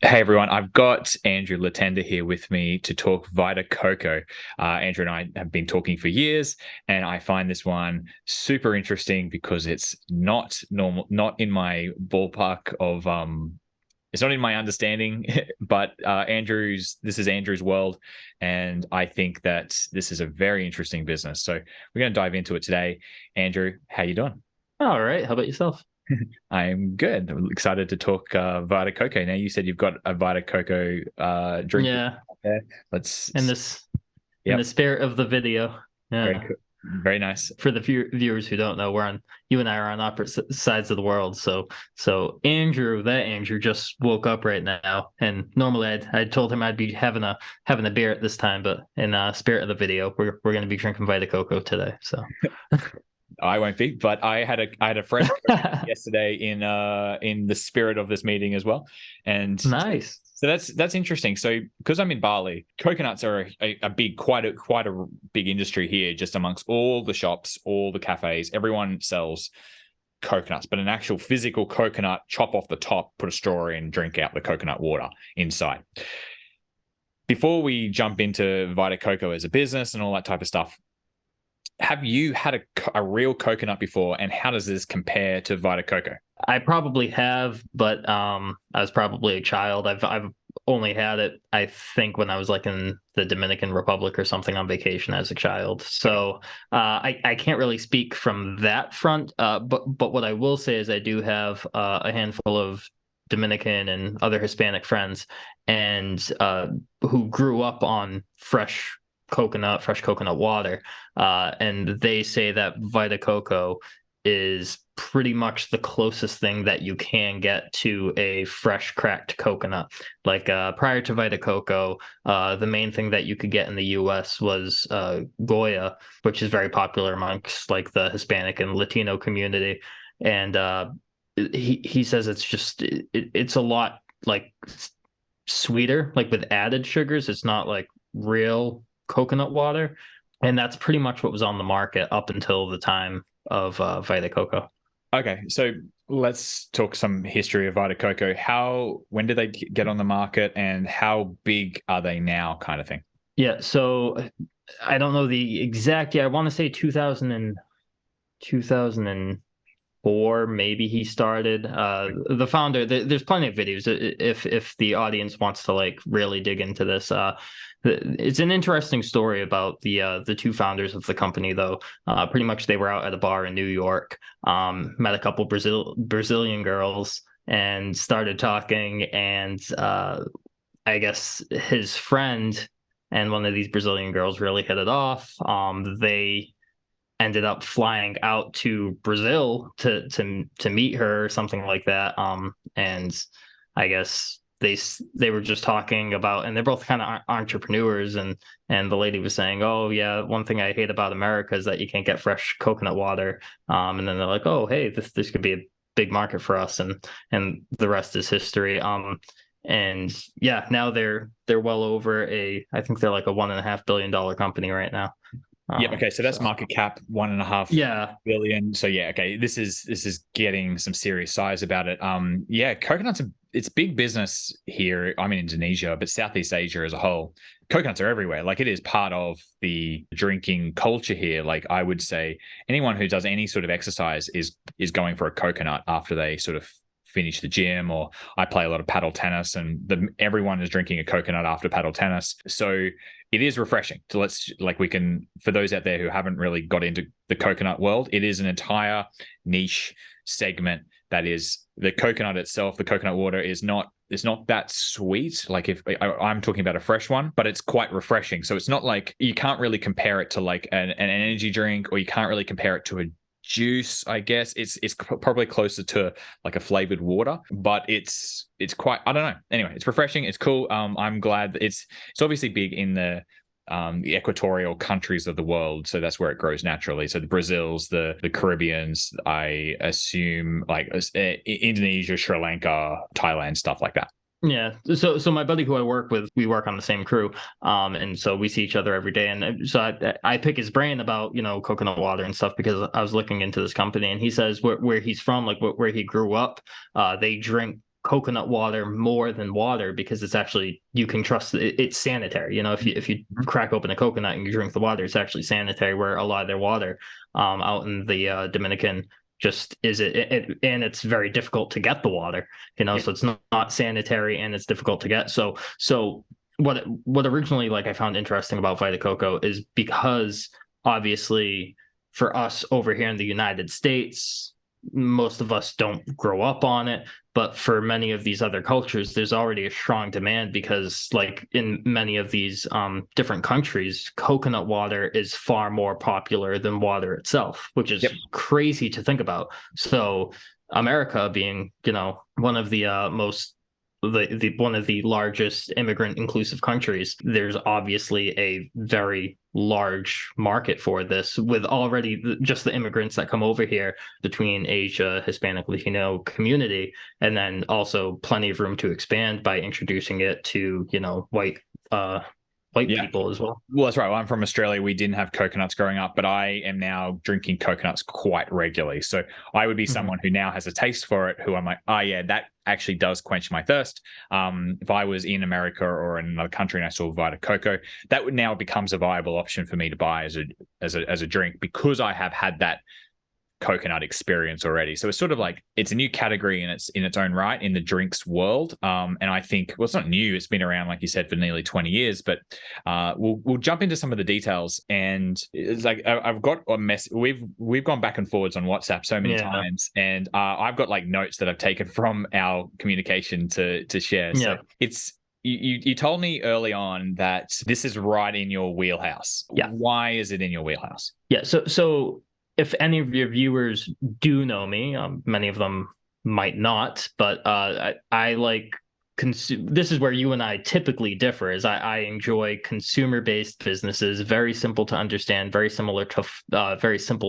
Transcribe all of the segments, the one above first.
Hey everyone, I've got Andrew Letendre here with me to talk Vita Coco. Andrew and I have been talking for years, and I find this one super interesting because it's not normal, not in my ballpark of it's not in my understanding. But this is Andrew's world, and I think that this is a very interesting business. So we're going to dive into it today. Andrew, how you doing? All right. How about yourself? I'm good. I'm excited to talk Vita Coco. Now you said you've got a Vita Coco drink Yeah, there. in Let's. this in the Yep. spirit of the video. Very Yeah. cool. Very nice. For the viewers who don't know, you and I are on opposite sides of the world. So that Andrew just woke up right now, and normally I told him I'd be having a beer at this time, but in spirit of the video, we're going to be drinking Vita Coco today. So I won't be, but I had a fresh coconut yesterday in the spirit of this meeting as well, and nice. so that's interesting. So because I'm in Bali, coconuts are a big, quite a big industry here, just amongst all the shops, all the cafes. Everyone sells coconuts, but an actual physical coconut, chop off the top, put a straw in, drink out the coconut water inside. Before we jump into Vita Coco as a business and all that type of stuff, have you had a real coconut before, and how does this compare to Vita Coco? I probably have, but I was probably a child. I've only had it, I think, when I was like in the Dominican Republic or something on vacation as a child. So I can't really speak from that front. But what I will say is I do have a handful of Dominican and other Hispanic friends, and who grew up on fresh coconut water, and they say that Vita Coco is pretty much the closest thing that you can get to a fresh cracked coconut. Like prior to Vita Coco, the main thing that you could get in the US was Goya, which is very popular amongst like the Hispanic and Latino community. And he says it's a lot like sweeter, like with added sugars. It's not like real coconut water. And that's pretty much what was on the market up until the time of Vita Coco. Okay, so let's talk some history of Vita Coco. When did they get on the market, and how big are they now, kind of thing? Yeah, so I don't know the exact year. I want to say 2004, maybe he started. The founder, there's plenty of videos if the audience wants to like really dig into this. It's an interesting story about the two founders of the company, though. Pretty much they were out at a bar in New York, met a couple Brazilian girls, and started talking. And I guess his friend and one of these Brazilian girls really hit it off. They ended up flying out to Brazil to meet her or something like that. And I guess they were just talking about, and they're both kind of entrepreneurs, and the lady was saying, "Oh yeah, one thing I hate about America is that you can't get fresh coconut water." And then they're like, "Oh hey, this could be a big market for us," and the rest is history. And yeah, now they're well over I think they're like a $1.5 billion company right now. Yeah. Okay. So that's market cap 1.5 Yeah, billion. So yeah. Okay. This is getting some serious size about it. Yeah. Coconuts. It's big business here. I'm in Indonesia, but Southeast Asia as a whole, coconuts are everywhere. Like it is part of the drinking culture here. Like I would say, anyone who does any sort of exercise is going for a coconut after they sort of finish the gym. Or I play a lot of paddle tennis, and everyone is drinking a coconut after paddle tennis. So it is refreshing. So for those out there who haven't really got into the coconut world, it is an entire niche segment that is the coconut itself. The coconut water is not, it's not that sweet. Like if I'm talking about a fresh one, but it's quite refreshing. So it's not like, you can't really compare it to like an energy drink, or you can't really compare it to a juice. I guess it's probably closer to like a flavored water, but it's quite, I don't know. Anyway, it's refreshing. It's cool. I'm glad that it's obviously big in the equatorial countries of the world, so that's where it grows naturally. So the Brazils, the Caribbeans, I assume, like Indonesia, Sri Lanka, Thailand, stuff like that. yeah. So my buddy who I work with, we work on the same crew, and so we see each other every day. And so I pick his brain about coconut water and stuff because I was looking into this company, and he says where he's from, like where he grew up, they drink coconut water more than water because it's actually, you can trust it's sanitary. You know, if you crack open a coconut and you drink the water, it's actually sanitary, where a lot of their water out in the Dominican just is and it's very difficult to get the water, you know, so it's not sanitary and it's difficult to get. So what originally, like, I found interesting about Vita Coco is because obviously for us over here in the United States, most of us don't grow up on it, but for many of these other cultures, there's already a strong demand because, like, in many of these different countries, coconut water is far more popular than water itself, which is crazy to think about. So America being, you know, one of the one of the largest immigrant inclusive countries, there's obviously a very large market for this, with already just the immigrants that come over here between Asia, Hispanic, Latino community, and then also plenty of room to expand by introducing it to, you know, white people as well. Well, that's right. Well, I'm from Australia. We didn't have coconuts growing up, but I am now drinking coconuts quite regularly. So I would be someone who now has a taste for it, who I'm like, oh yeah, that actually does quench my thirst. If I was in America or in another country and I saw Vita Coco, that would now becomes a viable option for me to buy as a drink, because I have had that coconut experience already. So it's sort of like, it's a new category in its own right in the drinks world. And I think, well, it's not new. It's been around, like you said, for nearly 20 years, but we'll jump into some of the details. And it's like, I've got a mess. We've gone back and forwards on WhatsApp so many times, and I've got like notes that I've taken from our communication to share. So it's, you told me early on that this is right in your wheelhouse. Yeah. Why is it in your wheelhouse? Yeah. So if any of your viewers do know me, many of them might not, but I like this is where you and I typically differ, is I enjoy consumer-based businesses, very simple to understand, very simple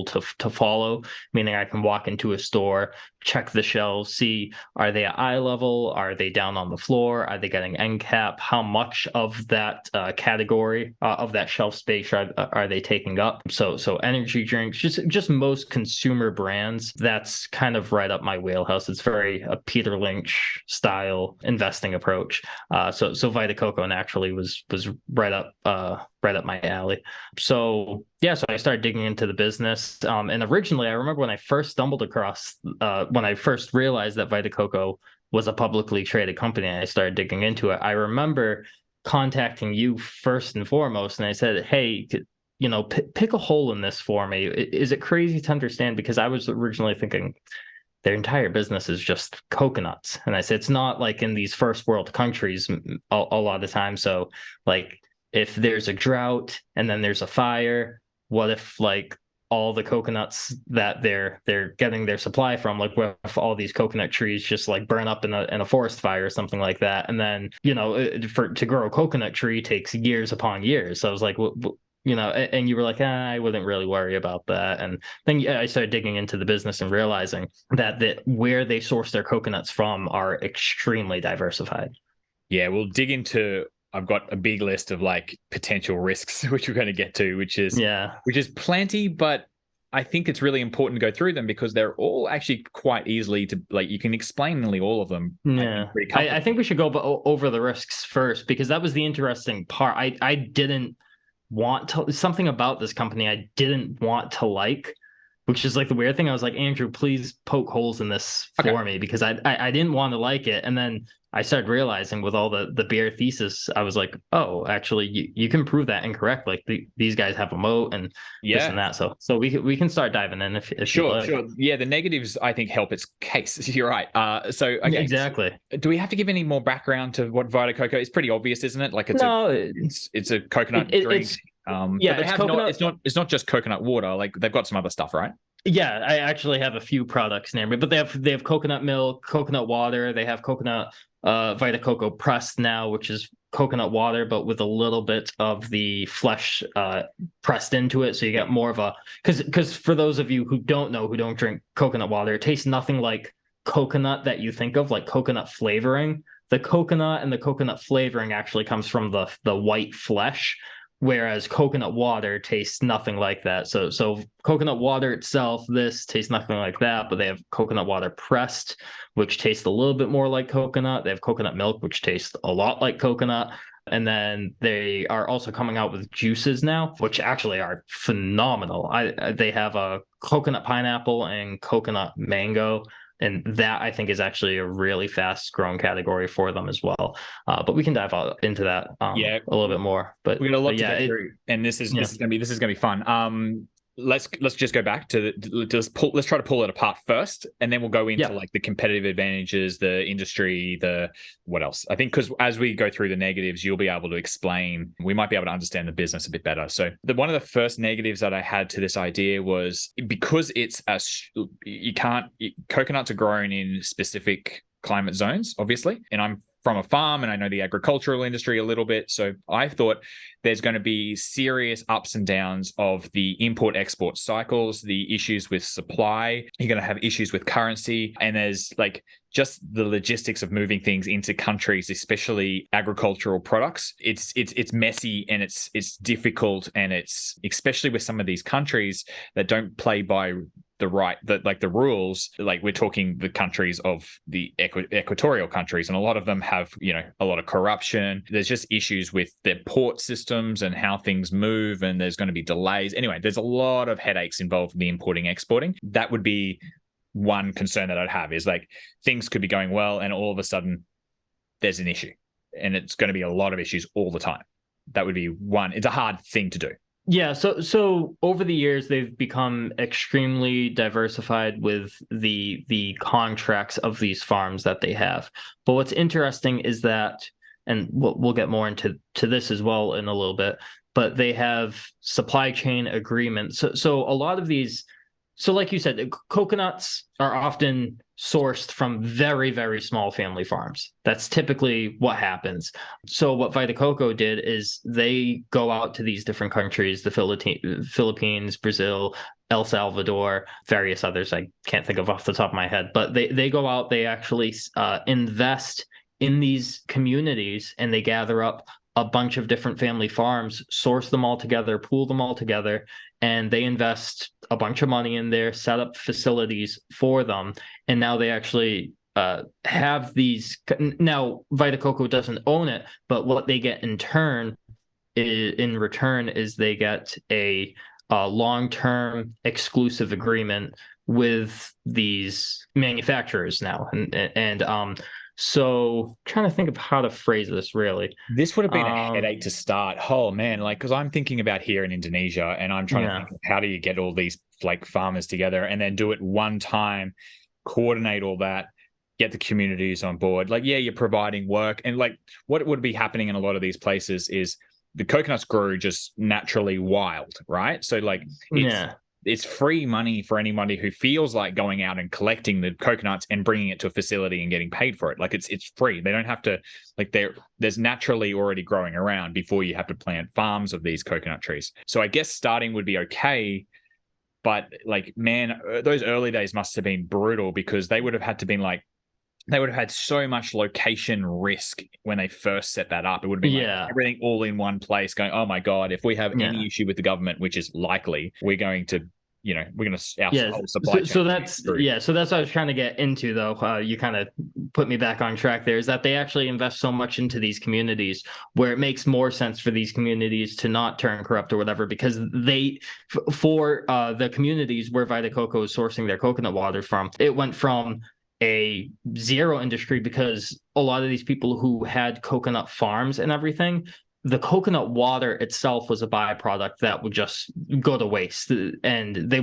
to follow, meaning I can walk into a store, check the shelves, see, are they at eye level? Are they down on the floor? Are they getting end cap? How much of that category of that shelf space are they taking up? So energy drinks, just most consumer brands, that's kind of right up my wheelhouse. It's very a Peter Lynch style investing approach. So Vita Coco naturally was right up my alley. So I started digging into the business. And originally, I remember when I first stumbled across, when I first realized that Vita Coco was a publicly traded company, and I started digging into it, I remember contacting you first and foremost, and I said, hey, you know, pick a hole in this for me. Is it crazy to understand? Because I was originally thinking their entire business is just coconuts. And I said, it's not like in these first world countries a lot of the time. So like, if there's a drought and then there's a fire, what if like all the coconuts that they're getting their supply from, like what if all these coconut trees just like burn up in a forest fire or something like that? And then, you know, to grow a coconut tree takes years upon years. So I was like, well, you know, and you were like, I wouldn't really worry about that. And then I started digging into the business and realizing that where they source their coconuts from are extremely diversified. Yeah, we'll dig into, I've got a big list of like potential risks, which we're going to get to, which is plenty, but I think it's really important to go through them because they're all actually quite easily to, like, you can explain nearly all of them. Yeah. I think we should go over the risks first, because that was the interesting part. I didn't want to, something about this company I didn't want to like, which is like the weird thing. I was like, Andrew, please poke holes in this for me, because I didn't want to like it. And then I started realizing with all the beer thesis, I was like, oh, actually, you can prove that incorrect. Like these guys have a moat and this and that. So we can start diving in if sure. Yeah, the negatives I think help its case. You're right. Exactly. So do we have to give any more background to what Vita Coco? It's pretty obvious, isn't it? Like it's a coconut drink. It's not just coconut water. Like they've got some other stuff, right? Yeah, I actually have a few products near me, but they have coconut milk, coconut water. They have coconut Vita Coco pressed now, which is coconut water, but with a little bit of the flesh pressed into it. So you get more of a, because for those of you who don't know, who don't drink coconut water, it tastes nothing like coconut that you think of, like coconut flavoring. The coconut and the coconut flavoring actually comes from the white flesh, whereas coconut water tastes nothing like that. So coconut water itself, this tastes nothing like that, but they have coconut water pressed, which tastes a little bit more like coconut. They have coconut milk, which tastes a lot like coconut. And then they are also coming out with juices now, which actually are phenomenal. They have a coconut pineapple and coconut mango, and that I think is actually a really fast growing category for them as well. But we can dive into that Yeah, a little bit more. But we got a lot to yeah, get through, and this is yeah. this is gonna be fun. Let's just go back to let's try to pull it apart first, and then we'll go into like the competitive advantages, the industry, the what else. I think because as we go through the negatives, you'll be able to explain. We might be able to understand the business a bit better. So one of the first negatives that I had to this idea was because it's coconuts are grown in specific climate zones, obviously, and I'm from a farm and I know the agricultural industry a little bit. So I thought there's going to be serious ups and downs of the import export cycles, the issues with supply. You're going to have issues with currency, and there's like just the logistics of moving things into countries, especially agricultural products. It's messy and it's difficult, and it's especially with some of these countries that don't play by the rules. Like we're talking the countries of the equatorial countries, and a lot of them have a lot of corruption. There's just issues with their port systems and how things move, and there's going to be delays. Anyway, there's a lot of headaches involved in the importing exporting. That would be one concern that I'd have, is like things could be going well and all of a sudden there's an issue, and it's going to be a lot of issues all the time. That would be one. It's a hard thing to do. Yeah, so over the years they've become extremely diversified with the contracts of these farms that they have. But what's interesting is that, and we'll get more into this as well in a little bit, but they have supply chain agreements. So a lot of these, so like you said, coconuts are often sourced from very, very small family farms. That's typically what happens. So what Vita Coco did is they go out to these different countries, the Philippines, Brazil, El Salvador, various others I can't think of off the top of my head, but they go out, they actually invest in these communities, and they gather up a bunch of different family farms, source them all together, pool them all together, and they invest a bunch of money in there, set up facilities for them, and now they actually have these. Now, Vita Coco doesn't own it, but what they get in return is they get a long-term exclusive agreement with these manufacturers now, and so trying to think of how to phrase this really. This would have been a headache to start. Oh man, like, because I'm thinking about here in Indonesia, and I'm trying to think of how do you get all these like farmers together and then do it one time, coordinate all that, get the communities on board. Like, yeah, you're providing work, and like what would be happening in a lot of these places is the coconuts grew just naturally wild, right? So like it's free money for anybody who feels like going out and collecting the coconuts and bringing it to a facility and getting paid for it. Like it's free. They don't have to, like, there's naturally already growing around before you have to plant farms of these coconut trees. So I guess starting would be okay, but like, man, those early days must have been brutal, because they would have had so much location risk when they first set that up. It would have been like everything all in one place, going, oh my God, if we have any issue with the government, which is likely, we're going to our supply chain. So that's what I was trying to get into, though. You kind of put me back on track there, is that they actually invest so much into these communities where it makes more sense for these communities to not turn corrupt or whatever, because for the communities where Vita Coco is sourcing their coconut water from, it went from a zero industry, because a lot of these people who had coconut farms and everything, the coconut water itself was a byproduct that would just go to waste. And they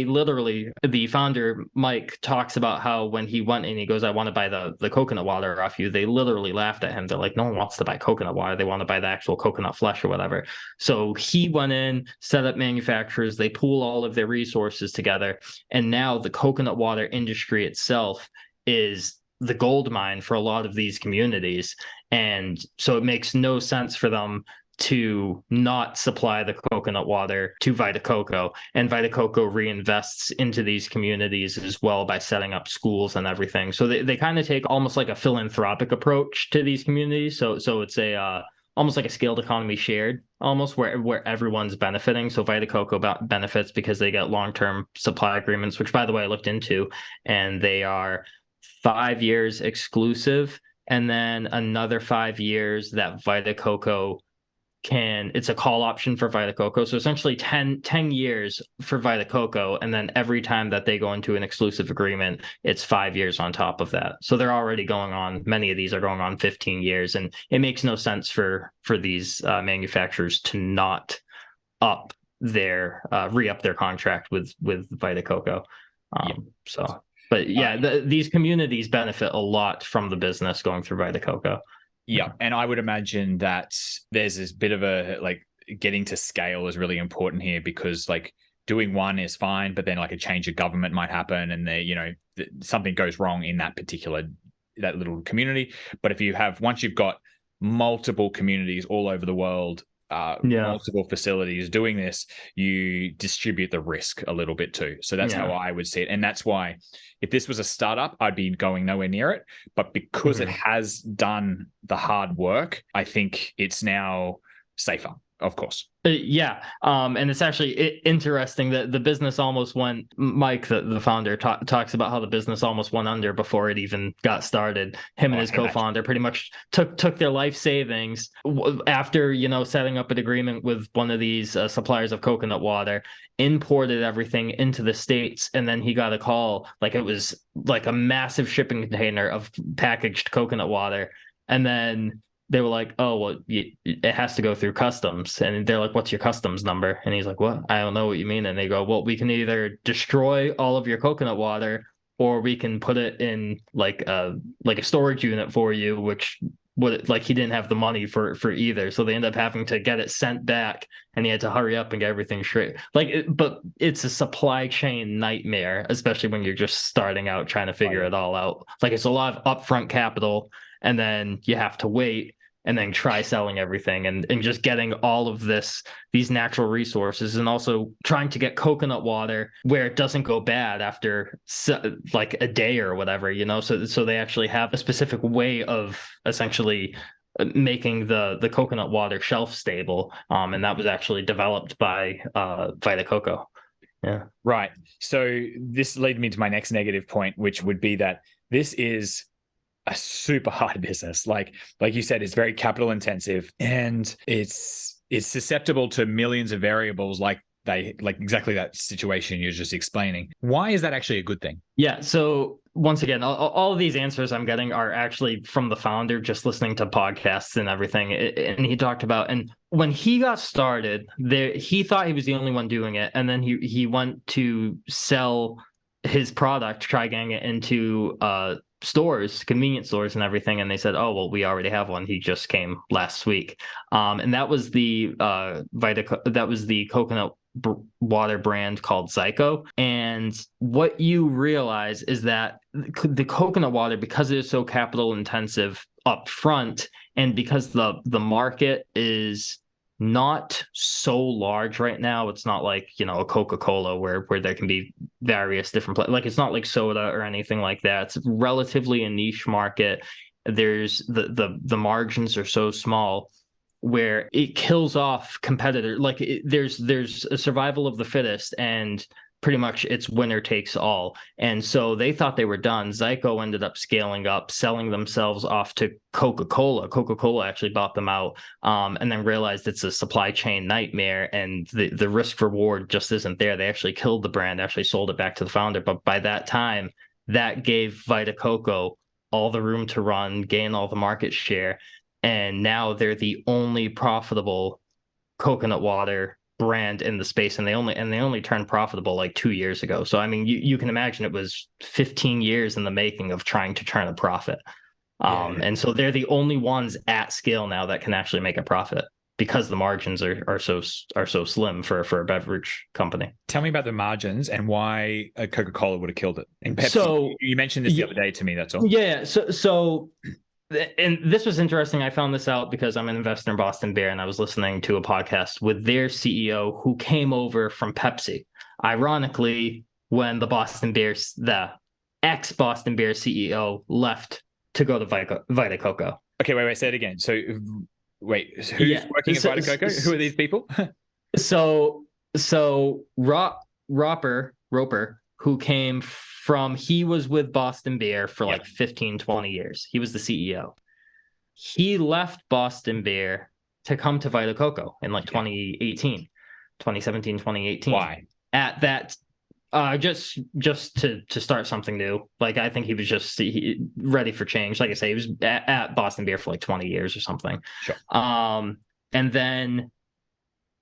literally, the founder, Mike, talks about how when he went and he goes, I want to buy the coconut water off you, they literally laughed at him. They're like, no one wants to buy coconut water. They want to buy the actual coconut flesh or whatever. So he went in, set up manufacturers, they pool all of their resources together. And now the coconut water industry itself is the gold mine for a lot of these communities. And so it makes no sense for them to not supply the coconut water to Vita Coco. And Vita Coco reinvests into these communities as well by setting up schools and everything. So they kind of take almost like a philanthropic approach to these communities. So it's almost like a scaled economy shared almost where everyone's benefiting. So Vita Coco benefits because they get long-term supply agreements, which by the way I looked into, and they are 5 years exclusive, and then another 5 years that Vita Coco it's a call option for Vita Coco. So essentially 10 years for Vita Coco. And then every time that they go into an exclusive agreement, it's 5 years on top of that. So they're already going on, many of these are going on 15 years. And it makes no sense for these manufacturers to not re-up their contract with Vita Coco. So, but yeah, these communities benefit a lot from the business going through Vita Coco. Yeah. And I would imagine that there's this bit of a like getting to scale is really important here, because like doing one is fine, but then like a change of government might happen and something goes wrong in that little community. But if once you've got multiple communities all over the world, multiple facilities doing this, you distribute the risk a little bit too. So that's how I would see it. And that's why if this was a startup, I'd be going nowhere near it. But because it has done the hard work, I think it's now safer, of course. And it's actually interesting that the business almost went. Mike, the founder, talks about how the business almost went under before it even got started. Him and his co-founder pretty much took their life savings after setting up an agreement with one of these suppliers of coconut water, imported everything into the States, and then he got a call, like it was like a massive shipping container of packaged coconut water, and then they were like, oh, well, it has to go through customs. And they're like, what's your customs number? And he's like, what? I don't know what you mean. And they go, well, we can either destroy all of your coconut water, or we can put it in like a storage unit for you, which he didn't have the money for either. So they end up having to get it sent back, and he had to hurry up and get everything straight. But it's a supply chain nightmare, especially when you're just starting out trying to figure it all out. Like, it's a lot of upfront capital, and then you have to wait and then try selling everything, and just getting all of these natural resources, and also trying to get coconut water where it doesn't go bad after like a day or whatever, so they actually have a specific way of essentially making the coconut water shelf stable, and that was actually developed by Vita Coco. Right. So this leads me to my next negative point, which would be that this is a super hard business. Like you said, it's very capital intensive, and it's susceptible to millions of variables, like exactly that situation you're just explaining. Why is that actually a good thing? Yeah. So once again, all of these answers I'm getting are actually from the founder, just listening to podcasts and everything. And he talked about, and when he got started there, he thought he was the only one doing it. And then he went to sell his product, try getting it into stores, convenience stores and everything, and they said, oh, well, we already have one, he just came last week, and that was the coconut water brand called Zyco. And what you realize is that the coconut water, because it is so capital intensive up front, and because the market is not so large right now, it's not like a Coca-Cola where there can be various different like, it's not like soda or anything like that. It's relatively a niche market. There's the margins are so small where it kills off competitors. Like there's a survival of the fittest, and pretty much it's winner takes all. And so they thought they were done. Zyco ended up scaling up, selling themselves off to Coca-Cola. Coca-Cola actually bought them out, and then realized it's a supply chain nightmare, and the risk reward just isn't there. They actually killed the brand, actually sold it back to the founder. But by that time, that gave Vita Coco all the room to run, gain all the market share. And now they're the only profitable coconut water brand in the space, and they only turned profitable like 2 years ago. So I mean, you can imagine it was 15 years in the making of trying to turn a profit. And so they're the only ones at scale now that can actually make a profit, because the margins are so slim for a beverage company. Tell me about the margins and why a Coca-Cola would have killed it. And Pepsi, so you mentioned this the other day to me. That's all. Yeah. So. And this was interesting. I found this out because I'm an investor in Boston Beer, and I was listening to a podcast with their CEO who came over from Pepsi. Ironically, when the ex-Boston Beer CEO left to go to Vita Coco. Okay, wait, say it again. So Wait, who's working at Vita Coco? Who are these people? So Roper, who came from, he was with Boston Beer for like 15, 20 years. He was the CEO. He left Boston Beer to come to Vita Coco in like 2017, 2018. Why? At that, just to start something new. Like, I think he was just ready for change. Like I say, he was at Boston Beer for like 20 years or something. Sure. And then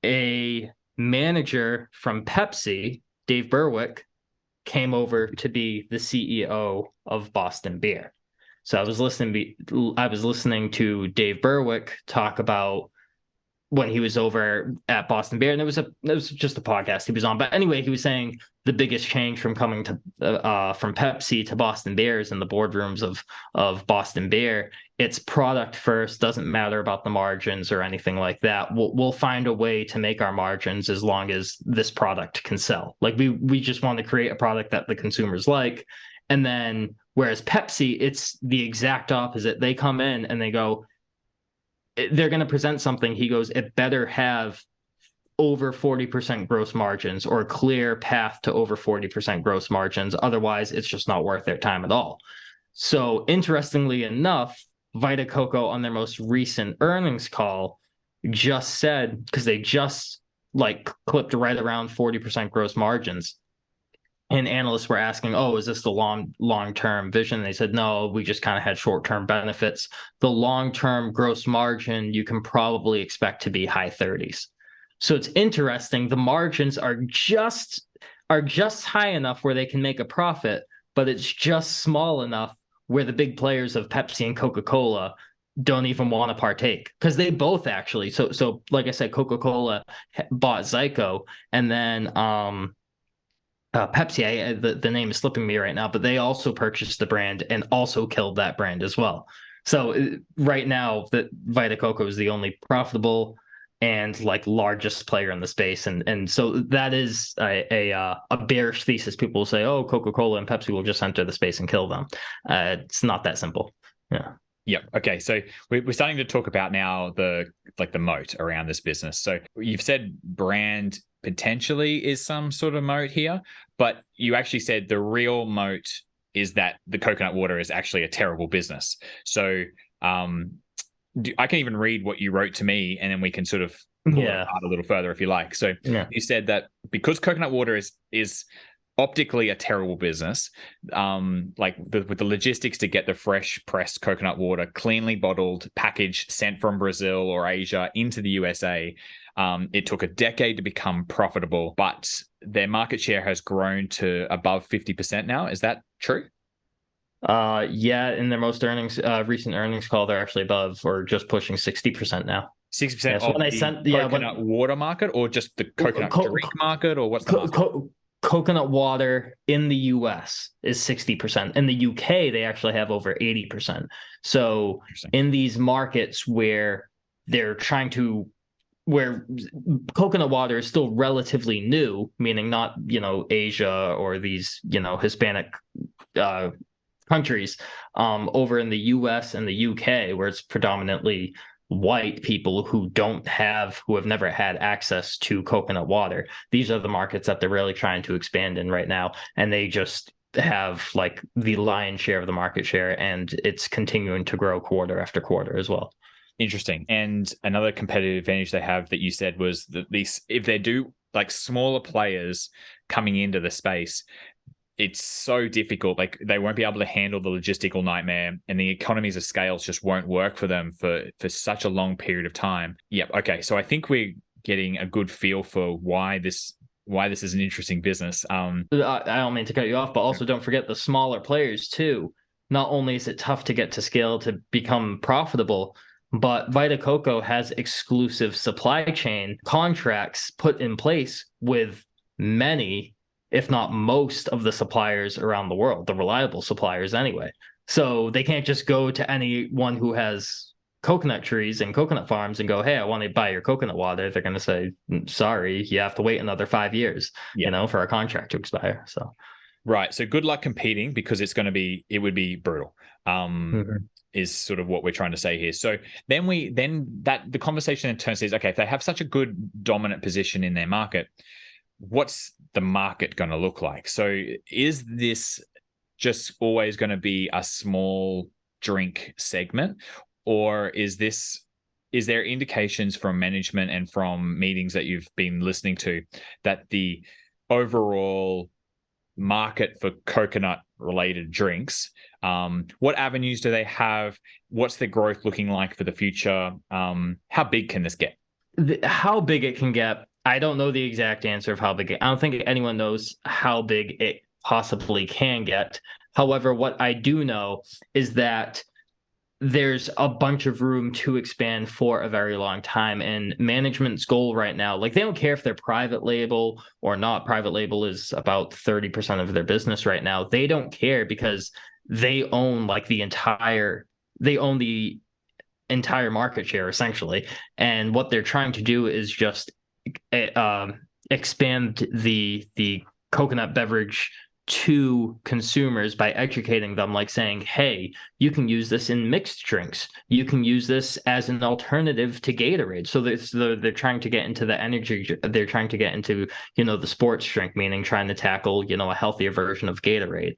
a manager from Pepsi, Dave Berwick, came over to be the CEO of Boston Beer. So I was listening to Dave Berwick talk about when he was over at Boston Beer, and it was just a podcast he was on. But anyway, he was saying the biggest change from coming to from Pepsi to Boston Beers in the boardrooms of Boston Beer, it's product first. Doesn't matter about the margins or anything like that. We'll find a way to make our margins as long as this product can sell. Like, we just want to create a product that the consumers like. And then whereas Pepsi, it's the exact opposite. They come in and they go, they're going to present something. He goes, it better have over 40% gross margins, or a clear path to over 40% gross margins. Otherwise, it's just not worth their time at all. So interestingly enough, Vita Coco on their most recent earnings call just said, because they just like clipped right around 40% gross margins, and analysts were asking, oh, is this the long-term vision? They said, no, we just kind of had short-term benefits. The long-term gross margin you can probably expect to be high 30s. So it's interesting. The margins are just high enough where they can make a profit, but it's just small enough where the big players of Pepsi and Coca-Cola don't even want to partake, because they both actually. So like I said, Coca-Cola bought Zyco, and then Pepsi, the name is slipping me right now, but they also purchased the brand and also killed that brand as well. So right now, the Vita Coco is the only profitable and like largest player in the space, and so that is a bearish thesis. People will say, oh, Coca-Cola and Pepsi will just enter the space and kill them. It's not that simple. Yeah. Yep. Okay. So we're starting to talk about now the moat around this business. So you've said brand potentially is some sort of moat here, but you actually said the real moat is that the coconut water is actually a terrible business. So I can even read what you wrote to me, and then we can sort of pull it apart a little further if you like. So you said that because coconut water is optically a terrible business, with the logistics to get the fresh pressed coconut water cleanly bottled, packaged, sent from Brazil or Asia into the USA, it took a decade to become profitable, but their market share has grown to above 50% now. Is that true? In their most recent earnings call, they're actually above or just pushing 60% now. 60% of the coconut water market, or just the coconut drink market, or what's the market? Coconut water in the US is 60%. In the UK, they actually have over 80%. So in these markets where where coconut water is still relatively new, meaning not, Asia or these, Hispanic countries, over in the US and the UK, where it's predominantly white people who have never had access to coconut water. These are the markets that they're really trying to expand in right now. And they just have like the lion's share of the market share, and it's continuing to grow quarter after quarter as well. Interesting. And another competitive advantage they have that you said was that if they do like smaller players coming into the space, it's so difficult. Like, they won't be able to handle the logistical nightmare, and the economies of scales just won't work for them for such a long period of time. Yep. Okay. So I think we're getting a good feel for why this is an interesting business. I don't mean to cut you off, but also don't forget the smaller players too. Not only is it tough to get to scale to become profitable, but Vita Coco has exclusive supply chain contracts put in place with many, if not most, of the suppliers around the world, the reliable suppliers anyway. So they can't just go to anyone who has coconut trees and coconut farms and go, hey, I want to buy your coconut water. They're going to say, sorry, you have to wait another 5 years, for our contract to expire. So Right. So good luck competing, because it would be brutal. Mhm. Is sort of what we're trying to say here. So then that the conversation in turns is, okay, if they have such a good dominant position in their market, what's the market going to look like? So is this just always going to be a small drink segment, or is there indications from management and from meetings that you've been listening to that the overall market for coconut related drinks, what avenues do they have, what's the growth looking like for the future, how big can this get? How big it can get, I don't know the exact answer of how big I don't think anyone knows how big it possibly can get. However, what I do know is that there's a bunch of room to expand for a very long time. And management's goal right now, like they don't care if they're private label or not. Private label is about 30% of their business right now. They don't care because they own like they own the entire market share essentially. And what they're trying to do is just expand the coconut beverage to consumers by educating them, like saying, hey, you can use this in mixed drinks, you can use this as an alternative to Gatorade. So they're trying to get into the energy, they're trying to get into, the sports drink, meaning trying to tackle, a healthier version of Gatorade.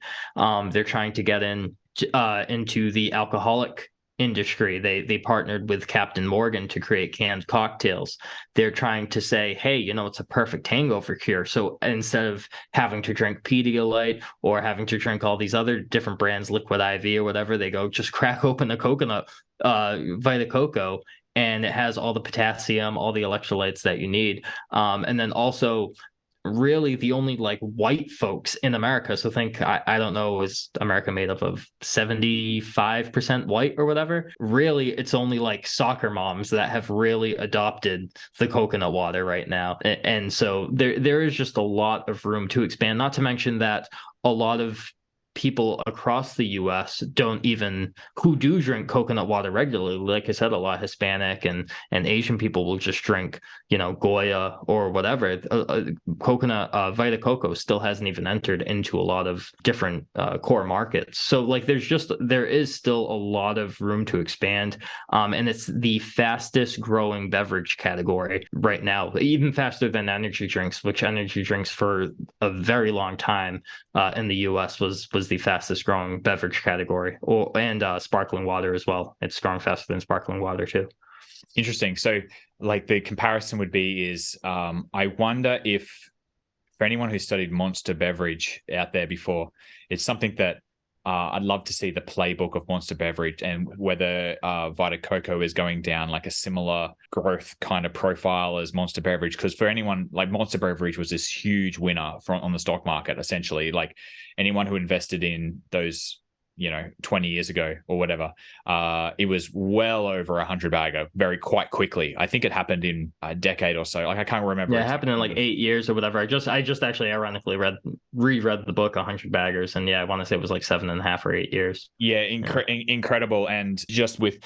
They're trying to get into the alcoholic industry. They partnered with Captain Morgan to create canned cocktails. They're trying to say, hey, it's a perfect hangover cure. So instead of having to drink Pedialyte or having to drink all these other different brands, Liquid IV or whatever, they go just crack open a coconut, Vita Coco, and it has all the potassium, all the electrolytes that you need. And then also really the only like white folks in America. So think, I don't know, is America made up of 75% white or whatever? Really, it's only like soccer moms that have really adopted the coconut water right now. And so there is just a lot of room to expand, not to mention that a lot of people across the US who do drink coconut water regularly. Like I said, a lot of Hispanic and Asian people will just drink, Goya or whatever. Coconut, Vita Coco still hasn't even entered into a lot of different core markets. So like there is still a lot of room to expand. And it's the fastest growing beverage category right now, even faster than energy drinks, which energy drinks for a very long time in the US was the fastest growing beverage category, and sparkling water as well. It's growing faster than sparkling water too. Interesting. So like the comparison would be is, I wonder if, for anyone who studied Monster Beverage out there before, it's something that I'd love to see the playbook of Monster Beverage, and whether Vita Coco is going down like a similar growth kind of profile as Monster Beverage. Because for anyone, like Monster Beverage was this huge winner on the stock market, essentially. Like anyone who invested in those, 20 years ago or whatever, it was well over 100 bagger quite quickly. I think it happened in a decade or so. Like I can't remember. Yeah, it happened in like 8 years or whatever. I just actually ironically reread the book 100 baggers, and yeah, I want to say it was like 7.5 or 8 years. Yeah, incredible. And just with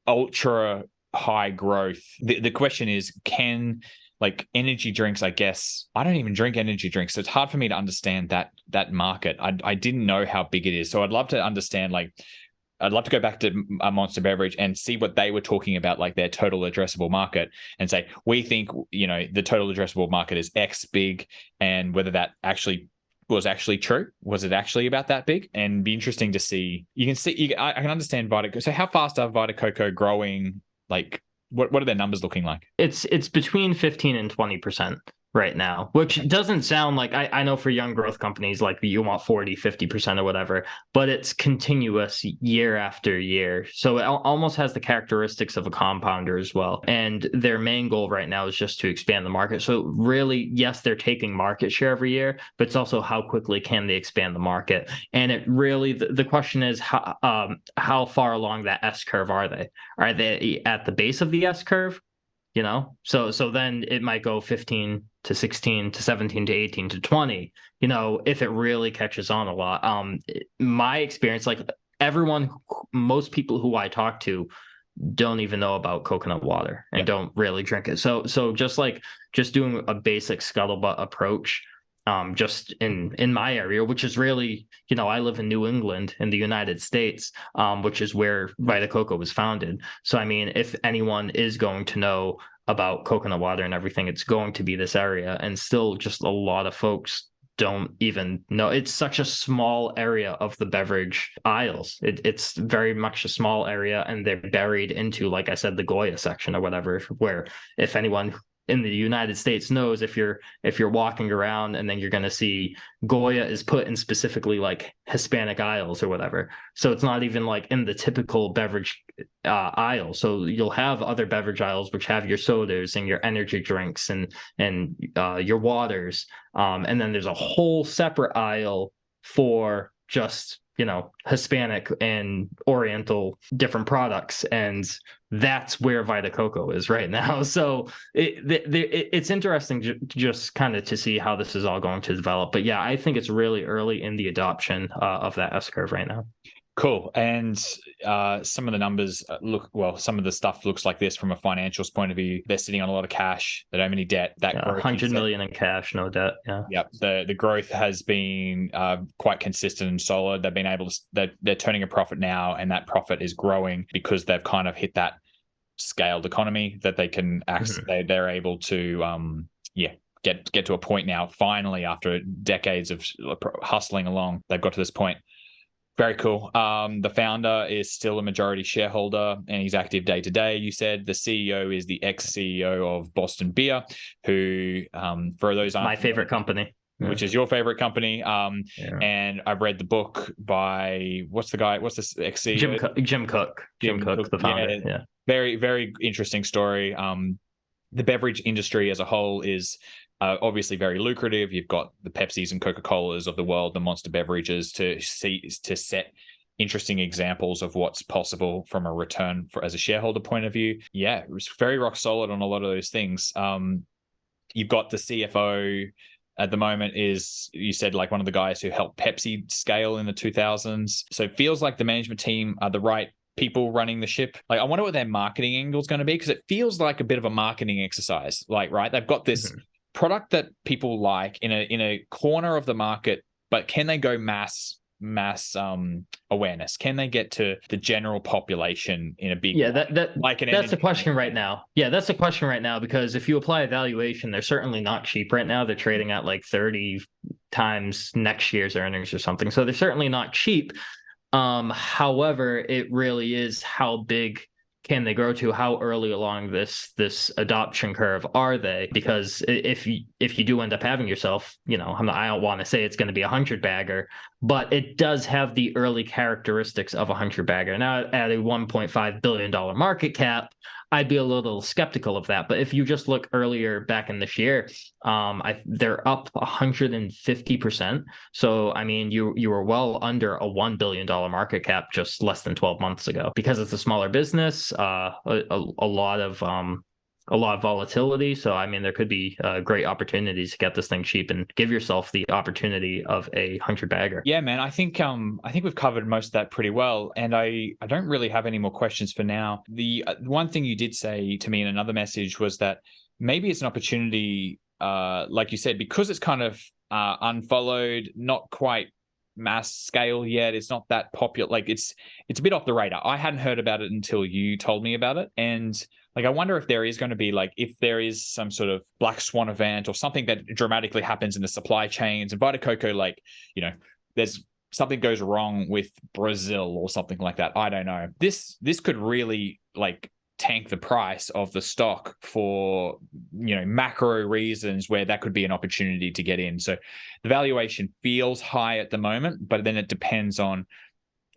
ultra high growth, the question is, can, like, energy drinks, I guess I don't even drink energy drinks, so it's hard for me to understand that market. I didn't know how big it is, so I'd love to understand, like, I'd love to go back to a Monster Beverage and see what they were talking about, like their total addressable market, and say, we think, the total addressable market is X big, and whether that actually was actually true. Was it actually about that big? And be interesting to see. I can understand Vita. So how fast are Vita Coco growing? Like, what are their numbers looking like? It's between 15 and 20% right now, which doesn't sound like, I know for young growth companies, like you want 40-50% or whatever, but it's continuous year after year. So it almost has the characteristics of a compounder as well. And their main goal right now is just to expand the market. So really, yes, they're taking market share every year, but it's also how quickly can they expand the market. And it really, the question is how far along that S curve are they? Are they at the base of the S curve? So then it might go 15 to 16 to 17 to 18 to 20, if it really catches on a lot. My experience, like most people who I talk to don't even know about coconut water and don't really drink it. So just doing a basic scuttlebutt approach just in my area, which is really, I live in New England in the United States, which is where Vita Coco was founded. So, I mean, if anyone is going to know about coconut water and everything, it's going to be this area. And still, just a lot of folks don't even know. It's such a small area of the beverage aisles. It's very much a small area, and they're buried into, like I said, the Goya section or whatever, where if anyone in the United States knows, if you're walking around and then you're going to see Goya is put in specifically like Hispanic aisles or whatever. So it's not even like in the typical beverage aisle. So you'll have other beverage aisles which have your sodas and your energy drinks and your waters. And then there's a whole separate aisle for just Hispanic and Oriental different products, and that's where Vita Coco is right now. So it's interesting just kind of to see how this is all going to develop. But yeah, I think it's really early in the adoption of that S curve right now. Cool. And some of the numbers some of the stuff looks like this from a financials point of view. They're sitting on a lot of cash. They don't have any debt. That 100 million in cash, no debt. Yeah. Yep. The growth has been quite consistent and solid. They've been able to, they're turning a profit now, and that profit is growing because they've kind of hit that scaled economy that they can access. They're able to, get to a point now, finally, after decades of hustling along, they've got to this point. Very cool. The founder is still a majority shareholder, and he's active day to day. You said the CEO is the ex-CEO of Boston Beer, who, for those my favorite company, which is your favorite company. And I've read the book by what's the ex-CEO? Jim Cook, the founder. Yeah. Very, very interesting story. The beverage industry as a whole is obviously very lucrative. You've got the Pepsis and Coca-Colas of the world, the monster beverages, to set interesting examples of what's possible from a return as a shareholder point of view. Yeah, it was very rock solid on a lot of those things. You've got the CFO at the moment is, you said, like one of the guys who helped Pepsi scale in the 2000s. So it feels like the management team are the right people running the ship. Like, I wonder what their marketing angle is going to be, because it feels like a bit of a marketing exercise. Like, right, they've got this product that people like in a corner of the market, but can they go mass awareness? Can they get to the general population in a big way? That's the question right now. Yeah, that's the question right now, because if you apply a valuation, they're certainly not cheap right now. They're trading at like 30 times next year's earnings or something. So they're certainly not cheap. However, it really is how big can they grow to? How early along this adoption curve are they? Because if you do end up having yourself, I don't want to say it's going to be a 100-bagger, but it does have the early characteristics of a 100-bagger. Now, at a $1.5 billion market cap, I'd be a little skeptical of that. But if you just look earlier back in this year, they're up 150%. So, I mean, you were well under a $1 billion market cap just less than 12 months ago. Because it's a smaller business, a lot of volatility. So, I mean, there could be great opportunities to get this thing cheap and give yourself the opportunity of a 100-bagger. Yeah, man. I think we've covered most of that pretty well, and I don't really have any more questions for now. The one thing you did say to me in another message was that maybe it's an opportunity, like you said, because it's kind of unfollowed, not quite mass scale yet. It's not that popular. Like, it's a bit off the radar. I hadn't heard about it until you told me about it, and like, I wonder if there is going to be, like, if there is some sort of black swan event or something that dramatically happens in the supply chains, and Vita Coco, like, there's something goes wrong with Brazil or something like that. I don't know. This could really, like, tank the price of the stock for, macro reasons, where that could be an opportunity to get in. So the valuation feels high at the moment, but then it depends on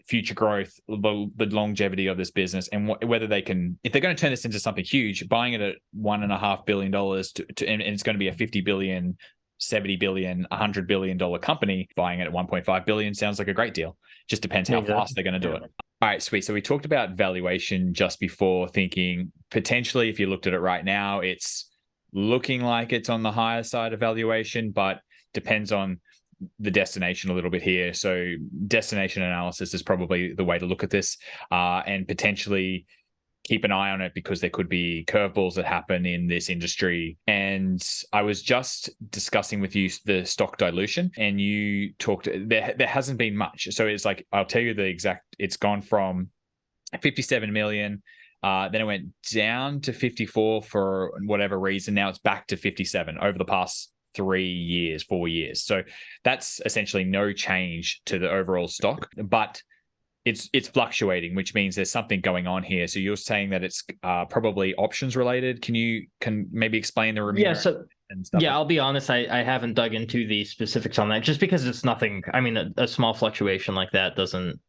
future growth, the longevity of this business, and whether they can, if they're going to turn this into something huge, buying it at $1.5 billion and it's going to be a 50 billion, 70 billion, $100 billion company, buying it at 1.5 billion sounds like a great deal. Just depends how fast they're going to do it. All right, sweet. So we talked about valuation just before, thinking potentially, if you looked at it right now, it's looking like it's on the higher side of valuation, but depends on the destination a little bit here. So destination analysis is probably the way to look at this, and potentially keep an eye on it because there could be curveballs that happen in this industry. And I was just discussing with you the stock dilution, and you talked, there hasn't been much. So it's like, I'll tell you the exact, it's gone from 57 million. Then it went down to 54 for whatever reason. Now it's back to 57 over the past 4 years. So that's essentially no change to the overall stock, but it's fluctuating, which means there's something going on here. So you're saying that it's probably options related. Can maybe explain the remuneration and stuff? Yeah, I'll be honest, I haven't dug into the specifics on that just because it's nothing. I mean, a small fluctuation like that isn't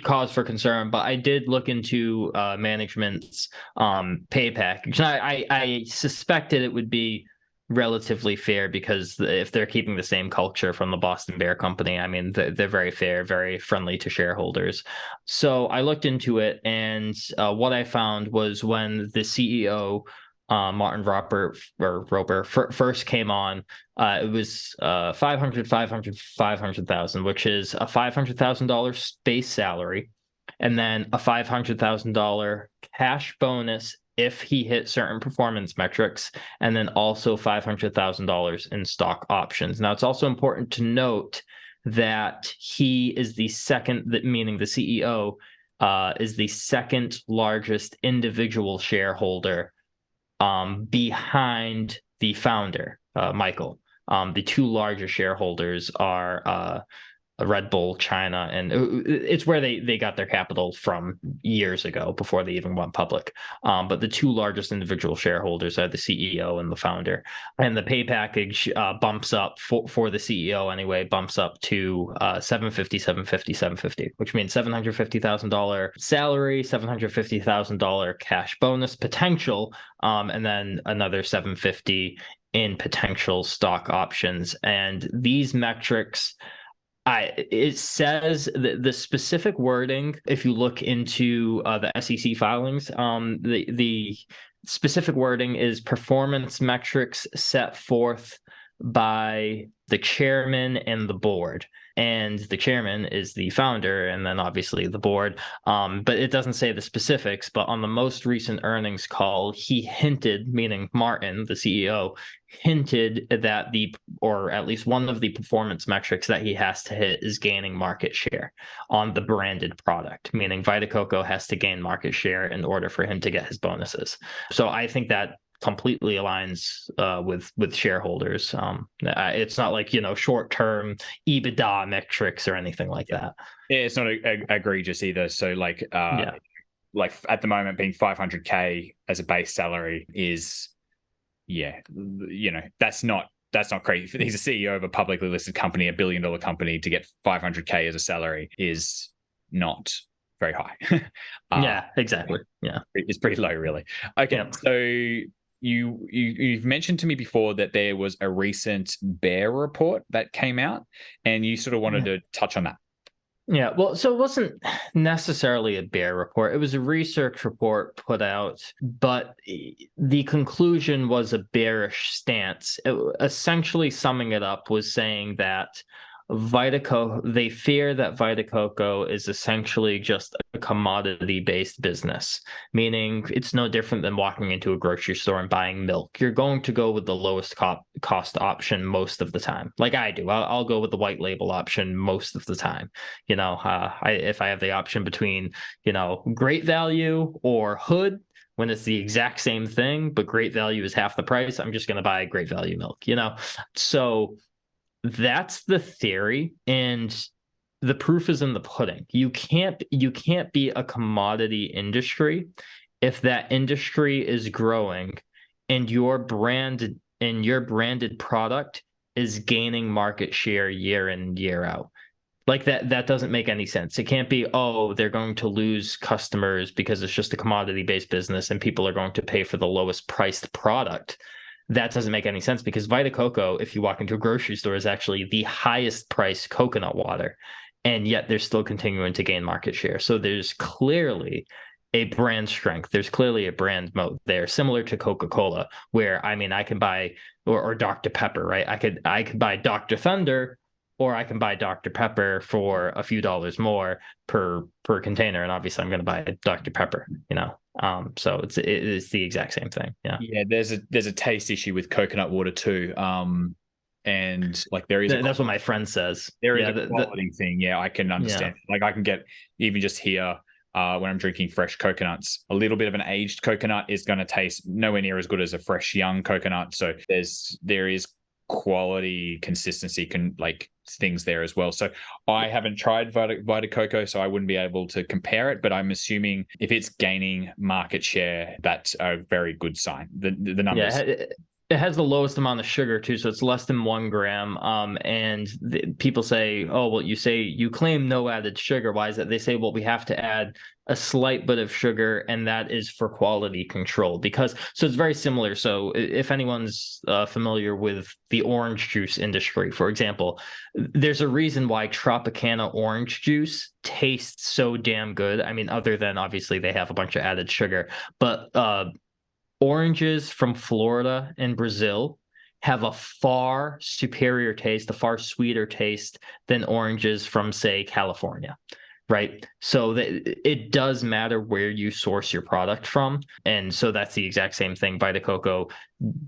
cause for concern, but I did look into management's pay package. And I suspected it would be relatively fair because if they're keeping the same culture from the Boston Bear Company, I mean, they're very fair, very friendly to shareholders. So I looked into it, and what I found was when the CEO, Martin Roper first came on, it was 500,000, which is a $500,000 base salary, and then a $500,000 cash bonus if he hit certain performance metrics, and then also $500,000 in stock options. Now, it's also important to note that he is the second, meaning the CEO is the second largest individual shareholder behind the founder, Michael. The two largest shareholders are Red Bull China, and it's where they got their capital from years ago before they even went public. But the two largest individual shareholders are the CEO and the founder. And the pay package bumps up for the CEO anyway, bumps up to 750, which means $750,000 salary, $750,000 cash bonus potential, and then another 750 in potential stock options. And these metrics, it says the specific wording, if you look into the SEC filings, the specific wording is performance metrics set forth by the chairman and the board. And the chairman is the founder, and then obviously the board. But it doesn't say the specifics. But on the most recent earnings call, he hinted, meaning Martin, the CEO, hinted that or at least one of the performance metrics that he has to hit is gaining market share on the branded product, meaning Vita Coco has to gain market share in order for him to get his bonuses. So I think that completely aligns with shareholders. It's not like, short-term EBITDA metrics or anything like that. Yeah, it's not egregious either. So like at the moment being 500K as a base salary is, that's not crazy. He's a CEO of a publicly listed company, $1 billion company. To get 500K as a salary is not very high. Yeah, exactly. Yeah, it's pretty low, really. Okay, yeah. So you've mentioned to me before that there was a recent bear report that came out, and you sort of wanted to touch on that. Yeah, well, so it wasn't necessarily a bear report. It was a research report put out, but the conclusion was a bearish stance. Essentially summing it up was saying that they fear that Vita Coco is essentially just a commodity-based business, meaning it's no different than walking into a grocery store and buying milk. You're going to go with the lowest cost option most of the time. Like I do. I'll go with the white label option most of the time. If I have the option between, great value or hood, when it's the exact same thing, but great value is half the price, I'm just going to buy great value milk, So that's the theory, and the proof is in the pudding. You can't be a commodity industry if that industry is growing and your branded product is gaining market share year in, year out. Like that doesn't make any sense. It can't be, they're going to lose customers because it's just a commodity-based business and people are going to pay for the lowest priced product. That doesn't make any sense because Vita Coco, if you walk into a grocery store, is actually the highest priced coconut water, and yet they're still continuing to gain market share. So there's clearly a brand strength. There's clearly a brand moat there, similar to Coca-Cola, where I can buy or Dr. Pepper, right? I could buy Dr. Thunder or I can buy Dr. Pepper for a few dollars more per container, and obviously I'm going to buy Dr. Pepper, so it is the exact same thing. Yeah, there's a taste issue with coconut water too. And like there is That's what my friend says. there is Yeah, a quality thing. Yeah, I can yeah. understand. Like I can get even just here when I'm drinking fresh coconuts, a little bit of an aged coconut is going to taste nowhere near as good as a fresh young coconut. So there is quality, consistency, like things there as well. So I haven't tried Vita Coco, so I wouldn't be able to compare it. But I'm assuming if it's gaining market share, that's a very good sign. The numbers. Yeah, it has the lowest amount of sugar too, so it's less than 1 gram. And people say, "Oh, well, you claim no added sugar. Why is that?" They say, "Well, we have to add a slight bit of sugar, and that is for quality control." So it's very similar. So if anyone's familiar with the orange juice industry, for example, there's a reason why Tropicana orange juice tastes so damn good. I mean, other than obviously they have a bunch of added sugar, but oranges from Florida and Brazil have a far superior taste, a far sweeter taste than oranges from, say, California, right? So it does matter where you source your product from. And so that's the exact same thing. Vita Coco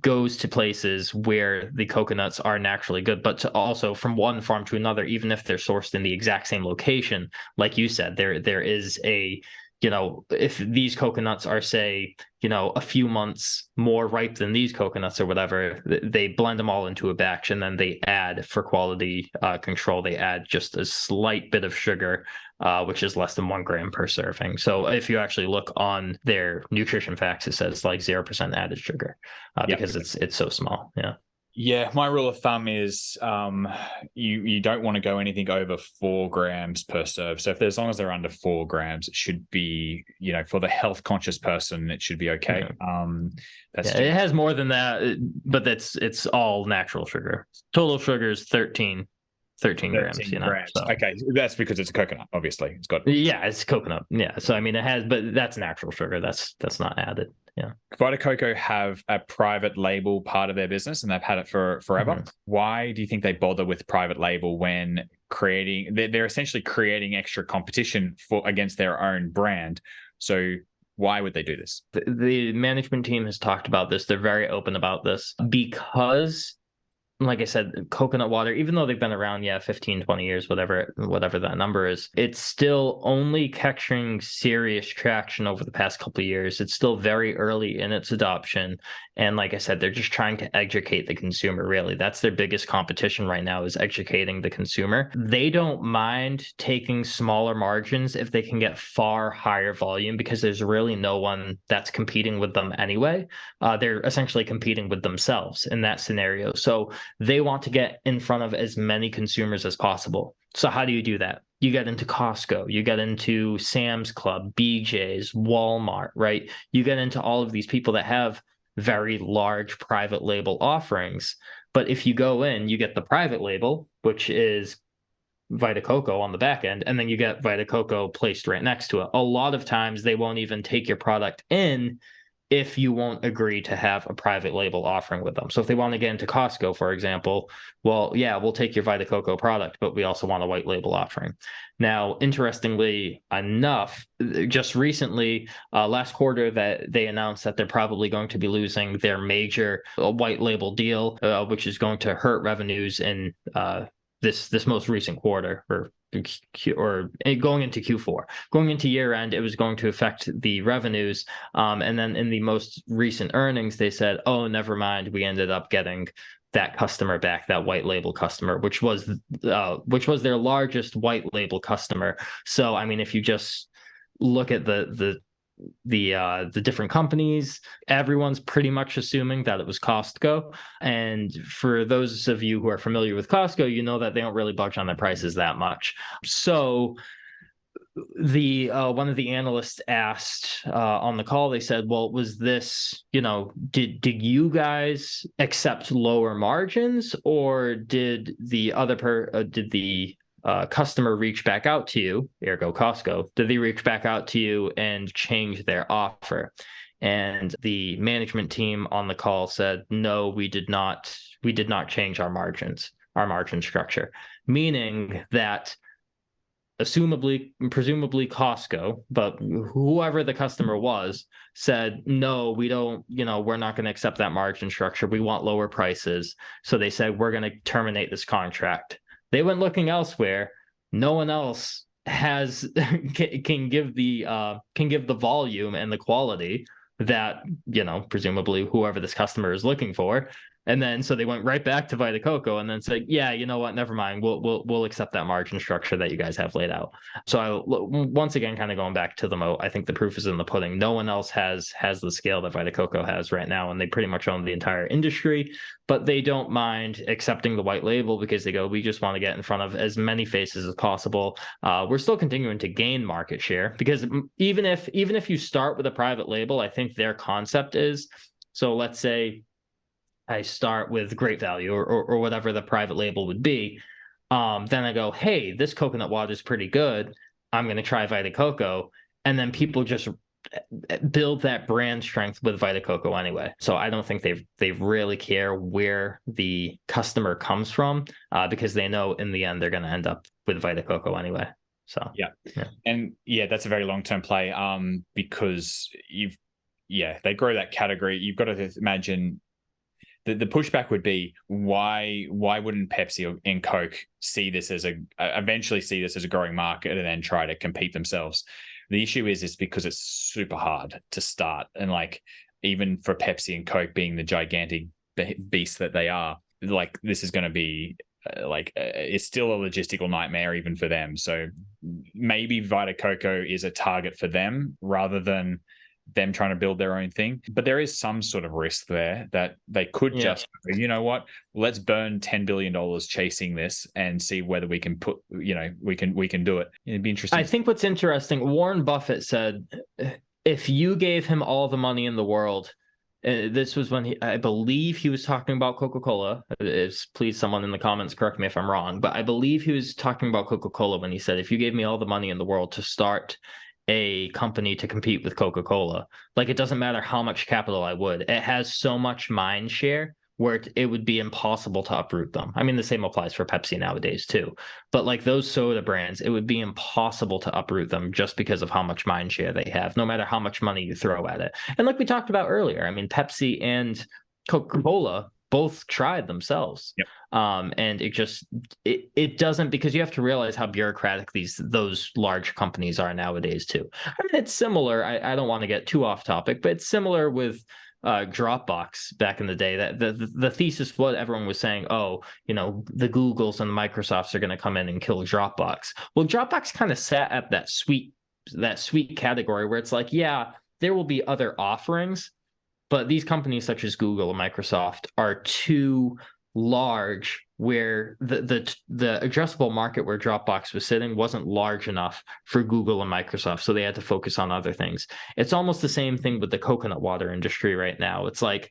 goes to places where the coconuts are naturally good, but to also from one farm to another, even if they're sourced in the exact same location, like you said, there is if these coconuts are, say, a few months more ripe than these coconuts or whatever, they blend them all into a batch, and then they add, for quality control, they add just a slight bit of sugar, which is less than 1 gram per serving. So if you actually look on their nutrition facts, it says like 0% added sugar because it's so small. Yeah. Yeah, my rule of thumb is you don't want to go anything over 4 grams per serve. So as long as they're under 4 grams, it should be, for the health conscious person, it should be okay. It has more than that, but it's all natural sugar. Total sugar is 13 grams, 13 grams. So. Okay, that's because it's a coconut, obviously. It's got it's coconut. Yeah. So I mean it has, but that's natural sugar. That's not added. Yeah. Vita Coco have a private label part of their business, and they've had it for forever. Mm-hmm. Why do you think they bother with private label when they're essentially creating extra competition against their own brand? So why would they do this? The management team has talked about this. They're very open about this because, like I said, coconut water, even though they've been around, 15, 20 years, whatever that number is, it's still only catching serious traction over the past couple of years. It's still very early in its adoption. And like I said, they're just trying to educate the consumer, really. That's their biggest competition right now, is educating the consumer. They don't mind taking smaller margins if they can get far higher volume, because there's really no one that's competing with them anyway. They're essentially competing with themselves in that scenario. So they want to get in front of as many consumers as possible. So how do you do that? You get into Costco, you get into Sam's Club, BJ's, Walmart, right? You get into all of these people that have very large private label offerings. But if you go in, you get the private label, which is Vita Coco on the back end, and then you get Vita Coco placed right next to it. A lot of times they won't even take your product in if you won't agree to have a private label offering with them. So if they want to get into Costco, for example, well, yeah, we'll take your Vita Coco product, but we also want a white label offering. Now, interestingly enough, just recently, last quarter, that they announced that they're probably going to be losing their major white label deal, which is going to hurt revenues in this most recent quarter, or going into Q4. Going into year end, it was going to affect the revenues. And then in the most recent earnings, they said, oh, never mind, we ended up getting that customer back, that white label customer, which was their largest white label customer. So, I mean, if you just look at the different companies, everyone's pretty much assuming that it was Costco. And for those of you who are familiar with Costco, you know that they don't really budge on their prices that much. So the one of the analysts asked on the call, they said, well, was this, did you guys accept lower margins, or did the customer reach back out to you, ergo Costco? Did they reach back out to you and change their offer? And the management team on the call said, no, we did not change our margins. our margin structure, meaning that presumably Costco, but whoever the customer was, said, no, we don't, we're not going to accept that margin structure. We want lower prices. So they said, we're going to terminate this contract. They went looking elsewhere. No one else has can give the volume and the quality that, presumably whoever this customer is looking for. And then so they went right back to Vita Coco and then said, yeah, you know what, never mind. We'll accept that margin structure that you guys have laid out. So once again, kind of going back to the moat, I think the proof is in the pudding. No one else has the scale that Vita Coco has right now, and they pretty much own the entire industry, but they don't mind accepting the white label because they go, we just want to get in front of as many faces as possible. We're still continuing to gain market share because even if you start with a private label, I think their concept is, so let's say I start with Great Value or whatever the private label would be. Then I go, hey, this coconut water is pretty good. I'm going to try Vita Coco. And then people just build that brand strength with Vita Coco anyway. So I don't think they really care where the customer comes from because they know in the end they're going to end up with Vita Coco anyway. So yeah. And that's a very long-term play because they grow that category. You've got to imagine the pushback would be why wouldn't Pepsi and Coke eventually see this as a growing market and then try to compete themselves? The issue is because it's super hard to start, and like even for Pepsi and Coke being the gigantic beasts that they are, like this is going to be it's still a logistical nightmare even for them. So maybe Vita Coco is a target for them rather than them trying to build their own thing. But there is some sort of risk there that they could just, you know what, let's burn $10 billion chasing this and see whether we can put, we can do it. It'd be interesting. I think what's interesting, Warren Buffett said, if you gave him all the money in the world, this was when I believe he was talking about Coca-Cola. Please, someone in the comments correct me if I'm wrong, but I believe he was talking about Coca-Cola when he said, if you gave me all the money in the world to start a company to compete with Coca-Cola, like it doesn't matter how much capital I would. It has so much mind share where it would be impossible to uproot them. I mean, the same applies for Pepsi nowadays too. But like those soda brands, it would be impossible to uproot them just because of how much mind share they have, no matter how much money you throw at it. And like we talked about earlier, I mean, Pepsi and Coca-Cola both tried themselves. Yep. And it doesn't, because you have to realize how bureaucratic those large companies are nowadays too. I mean, it's similar. I don't want to get too off topic, but it's similar with Dropbox back in the day. That the thesis, what everyone was saying, the Googles and the Microsofts are going to come in and kill Dropbox. Well, Dropbox kind of sat at that sweet category where it's like, yeah, there will be other offerings, but these companies such as Google and Microsoft are too large, where the addressable market where Dropbox was sitting wasn't large enough for Google and Microsoft, so they had to focus on other things. It's almost the same thing with the coconut water industry right now. It's like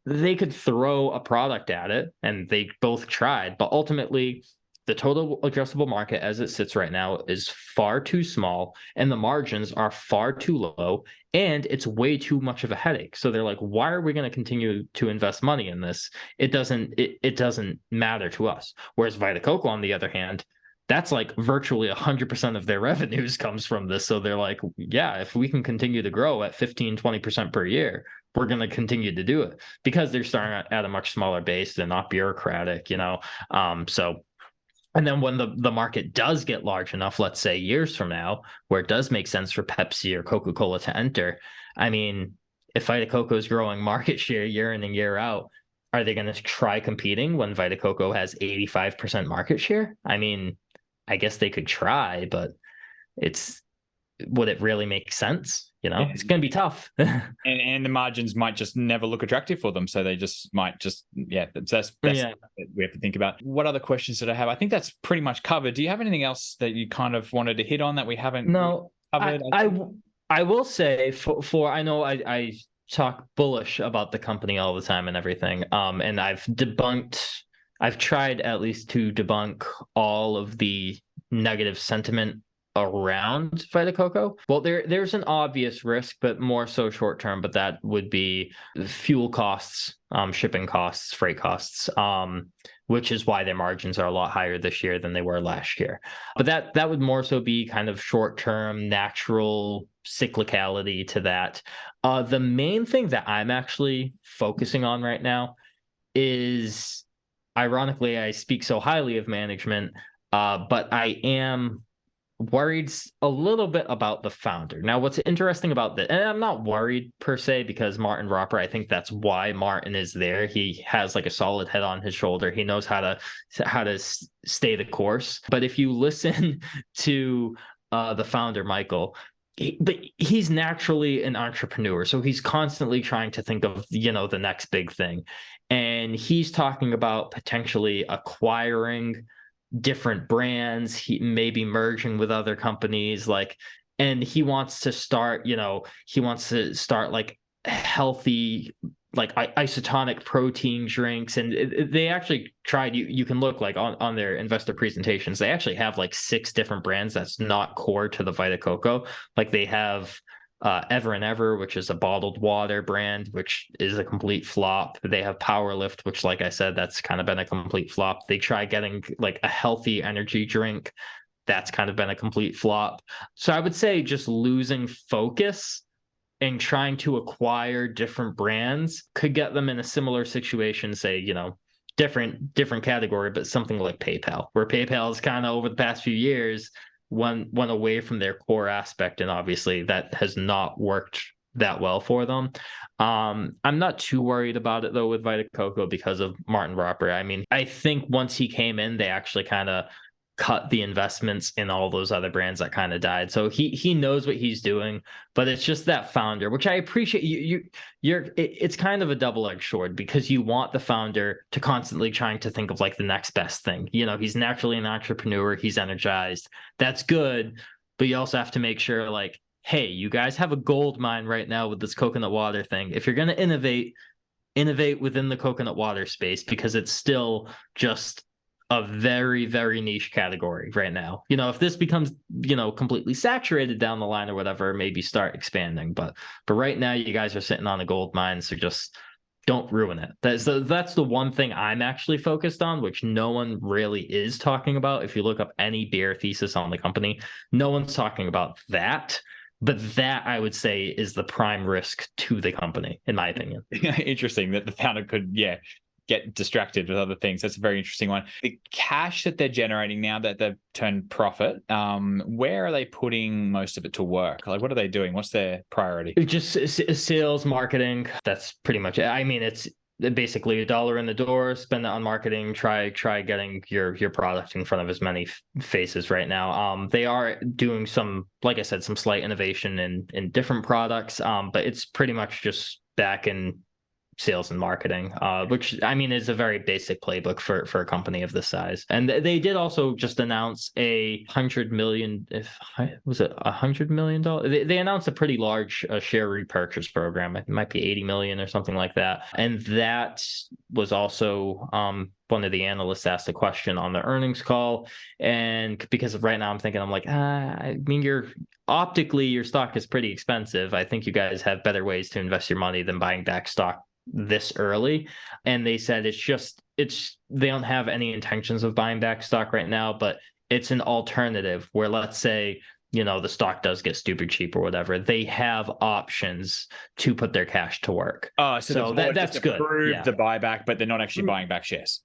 they could throw a product at it, and they both tried, but ultimately the total addressable market as it sits right now is far too small, and the margins are far too low, and it's way too much of a headache. So they're like, why are we going to continue to invest money in this? It doesn't matter to us. Whereas Vita Coco, on the other hand, that's like virtually 100% of their revenues comes from this. So they're like, yeah, if we can continue to grow at 15-20% per year, we're going to continue to do it, because they're starting at a much smaller base. They're not bureaucratic, and then when the market does get large enough, let's say years from now, where it does make sense for Pepsi or Coca-Cola to enter, I mean, if Vita Coco is growing market share year in and year out, are they going to try competing when Vita Coco has 85% market share? I mean, I guess they could try, but would it really make sense? It's going to be tough. and the margins might just never look attractive for them. So they just might that's we have to think about. What other questions did I have? I think that's pretty much covered. Do you have anything else that you kind of wanted to hit on that we haven't covered? I will say for I know I talk bullish about the company all the time and everything. And I've tried at least to debunk all of the negative sentiment around Vita Coco? Well, there's an obvious risk, but more so short term, but that would be fuel costs, shipping costs, freight costs, which is why their margins are a lot higher this year than they were last year. But that would more so be kind of short term, natural cyclicality to that. The main thing that I'm actually focusing on right now is, ironically, I speak so highly of management, but I am worried a little bit about the founder. Now, what's interesting about that, and I'm not worried per se because Martin Roper, I think that's why Martin is there. He has like a solid head on his shoulder. He knows how to stay the course. But if you listen to the founder, Michael, but he's naturally an entrepreneur, so he's constantly trying to think of the next big thing, and he's talking about potentially acquiring different brands, he may be merging with other companies, and he wants to start like healthy, like isotonic protein drinks. And they actually tried, you can look like on their investor presentations, they actually have like 6 different brands that's not core to the Vita Coco. Like they have Ever and Ever, which is a bottled water brand, which is a complete flop. They have Power Lift, which, like I said, that's kind of been a complete flop. They try getting like a healthy energy drink. That's kind of been a complete flop. So I would say just losing focus and trying to acquire different brands could get them in a similar situation, say, different category, but something like PayPal, where PayPal is kind of over the past few years went away from their core aspect, and obviously that has not worked that well for them. I'm not too worried about it though with Vita Coco because of Martin Roper. I mean, I think once he came in, they actually kind of cut the investments in all those other brands that kind of died. So he knows what he's doing, but it's just that founder, which I appreciate. It's kind of a double-edged sword because you want the founder to constantly trying to think of like the next best thing. He's naturally an entrepreneur, he's energized. That's good, but you also have to make sure like, hey, you guys have a gold mine right now with this coconut water thing. If you're going to innovate within the coconut water space, because it's still just a very, very niche category right now. If this becomes, completely saturated down the line or whatever, maybe start expanding. But right now, you guys are sitting on a gold mine, so just don't ruin it. That's the one thing I'm actually focused on, which no one really is talking about. If you look up any bear thesis on the company, no one's talking about that. But that, I would say, is the prime risk to the company, in my opinion. Interesting that the founder could, get distracted with other things. That's a very interesting one. The cash that they're generating now that they've turned profit, where are they putting most of it to work? Like, what are they doing? What's their priority? Just sales, marketing. That's pretty much it. I mean, it's basically $1 in the door, spend it on marketing, try getting your product in front of as many faces right now. They are doing some, like I said, some slight innovation in different products, but it's pretty much just back in sales and marketing, which I mean is a very basic playbook for a company of this size. And they did also just announce $100 million. Was it $100 million? They announced a pretty large share repurchase program. It might be 80 million or something like that. And that was also one of the analysts asked a question on the earnings call, and because right now I'm like, I mean, optically your stock is pretty expensive. I think you guys have better ways to invest your money than buying back stock this early. And they said they don't have any intentions of buying back stock right now, but it's an alternative where, let's say, the stock does get stupid cheap or whatever, they have options to put their cash to work. So that's good. The buyback, but they're not actually buying back shares.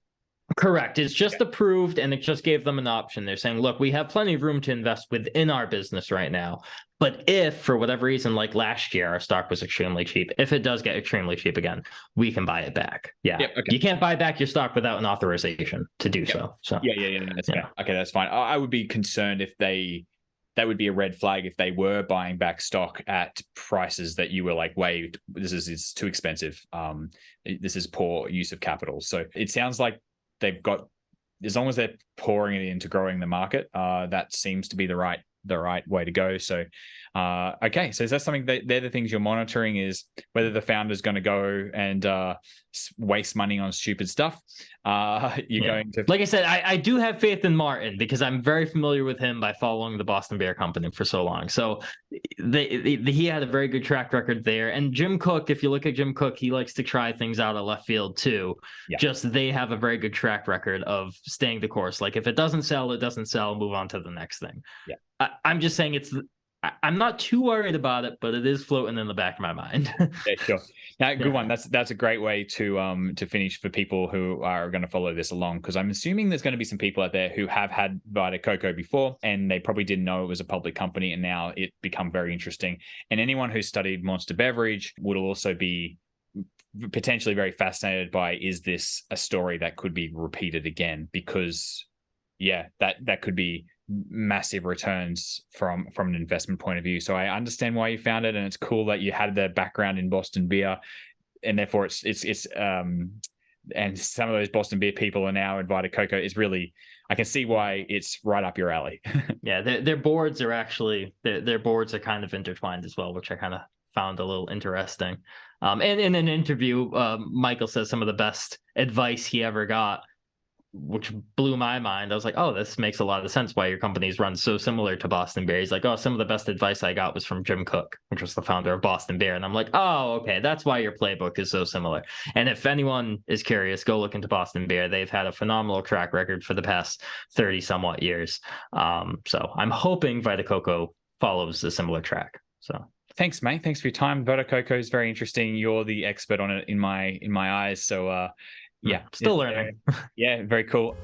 Correct. It's just approved, and it just gave them an option. They're saying, look, we have plenty of room to invest within our business right now. But if, for whatever reason, like last year, our stock was extremely cheap, if it does get extremely cheap again, we can buy it back. Yeah. Yep, okay. You can't buy back your stock without an authorization to do so. So That's fair. Okay, that's fine. I would be concerned if that would be a red flag if they were buying back stock at prices that you were like, wait, it's too expensive. This is poor use of capital. So it sounds like they've got, as long as they're pouring it into growing the market, that seems to be the right the right way to go. So, okay, so is that something that they're the things you're monitoring, is whether the founder's going to go and waste money on stupid stuff? You're going to, like I said, I do have faith in Martin because I'm very familiar with him by following the Boston Beer Company for so long. So he had a very good track record there. And Jim Cook, if you look at Jim Cook, he likes to try things out of left field too. Yeah. Just they have a very good track record of staying the course. Like if it doesn't sell, it doesn't sell. Move on to the next thing. Yeah. I'm just saying I'm not too worried about it, but it is floating in the back of my mind. Yeah, sure. Now, good one. That's a great way to finish for people who are going to follow this along, because I'm assuming there's going to be some people out there who have had Vita Coco before and they probably didn't know it was a public company, and now it become very interesting. And anyone who studied Monster Beverage would also be potentially very fascinated by, is this a story that could be repeated again? Because that could be massive returns from an investment point of view. So I understand why you found it, and it's cool that you had the background in Boston beer, and therefore it's and some of those Boston beer people are now in Vita Coco. Is really, I can see why it's right up your alley. Yeah, their boards are actually their boards are kind of intertwined as well, which I kind of found a little interesting. And in an interview, Michael says some of the best advice he ever got, which blew my mind. I was like, oh, this makes a lot of sense why your companies run so similar to Boston Beer. He's like, oh, some of the best advice I got was from Jim Cook, which was the founder of Boston Beer. And I'm like, oh, okay, that's why your playbook is so similar. And if anyone is curious, go look into Boston Beer. They've had a phenomenal track record for the past 30 somewhat years. So I'm hoping Vita Coco follows a similar track. So thanks, mate. Thanks for your time. Vita Coco is very interesting. You're the expert on it in my eyes. So, yeah, still learning. Yeah, very cool.